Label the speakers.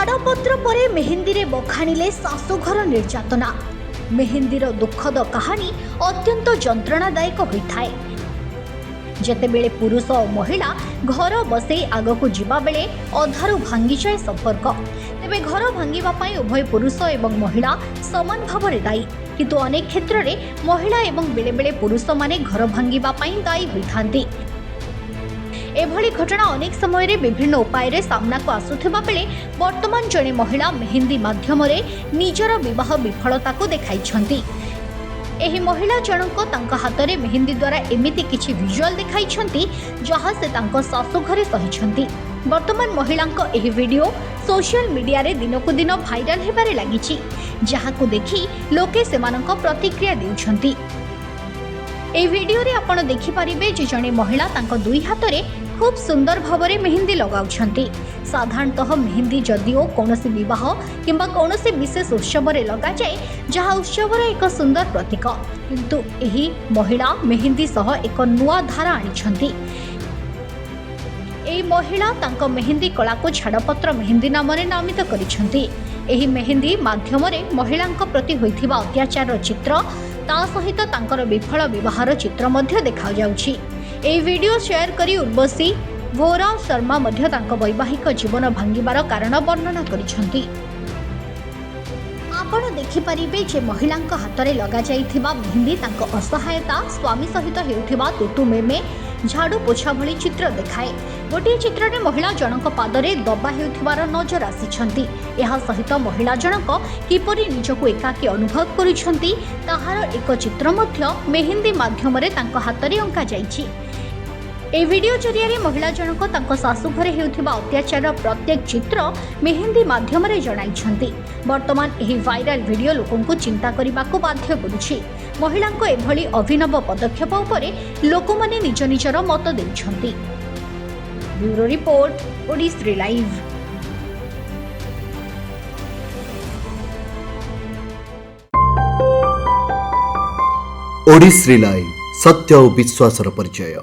Speaker 1: छाड़पत्र परे मेहेंदी रे बखाणिले शाशुघर निर्यातना। मेहेंदीर दुखद कहानी अत्यंत जंत्रणादायक होइथाए। जेतेबेले पुरुष और महिला घर बसई आगकू जिबा बेले अधारू भांगी जाए संपर्क, तेबे घर भांगिबा पई उभय पुरुष एवं महिला समान भावरे दायी, किंतु अनेक क्षेत्र में महिला एवं बेले बेले पुरुष माने घर भांगिबा पई दायी होइथांती। एभली घटना अनेक समय रे विभिन्न उपाय रे सामना को आसुथिबा बेले वर्तमान जने महिला मेहेंदी माध्यम रे निजर विवाह विफलता को देखाइछंती। एही महिला जनक तांका हाथ रे मेहेंदी द्वारा एमिति किछि विजुअल देखाइछंती जहा से तांको सासु घरे सहिछंती। वर्तमान महिलांको एही वीडियो सोशल मीडिया रे दिनकु दिन भाइराल हेबारे लागिछि, जहाकु देखि लोके सेमानंको प्रतिक्रिया देउछंती। ए वीडियो रे आपण देखि परिबे जे जणे महिला तांको दुई हाथ रे खूब सुंदर भावरे मेहेंदी लगाउछंती। साधारणतः मेहेंदी जदिओ कौनसी विवाह किंबा कौनसी विशेष उत्सव रे लगा जाए, जहाँ उत्सवर एक सुंदर प्रतीक, किंतु एही महिला मेहेंदी सह एक नुआ धारा आनिछंती। एही महिला तांको मेहेंदी कला को छाड़पत्र मेहेंदी नाम रे नामित करिछंती। एही मेहेंदी माध्यम रे महिलांक प्रति होइथिबा अत्याचार चित्र ता सहित तांकर विफल विवाहर चित्र मध्य देखा जाउछि। एही वीडियो शेयर करी उर्वशी भोरा शर्मा मध्य तांको वैवाहिक जीवन भांगिबार कारण वर्णना करिछंती। आपण देखि परिबे जे महिलांक हाथ रे लगा जाइथिबा मेहेंदी तांको असहायता स्वामी सहित हेउथिबा तुतु मेमे झाड़ू पोछा भली चित्र देखाए। गोटे चित्र रे महिला जनक पादरे दबा हेउथिबार नजर आसिछंती। एहा सहित महिला जनक किपरि निजको एकाकी अनुभव करिछंती ताहार एक चित्र मध्य मेहेंदी माध्यम रे तांको हाथ रे अंका जाइछि। ए वीडियो जरिया महिला जनक तांको सासु घरे हेउथिबा अत्याचार प्रत्येक चित्र मेहेंदी माध्यम रे जणाइछंती। वर्तमान एही वायरल वीडियो लोकंकु चिंता करिबाकू बाध्य करुछि। महिलांको एभली अभिनव पदक्षेप उपरे लोकमाने निज निजर मत देउछंती। Bureau report, Odisha live.
Speaker 2: Odisha live, सत्य और विश्वासर परिचय।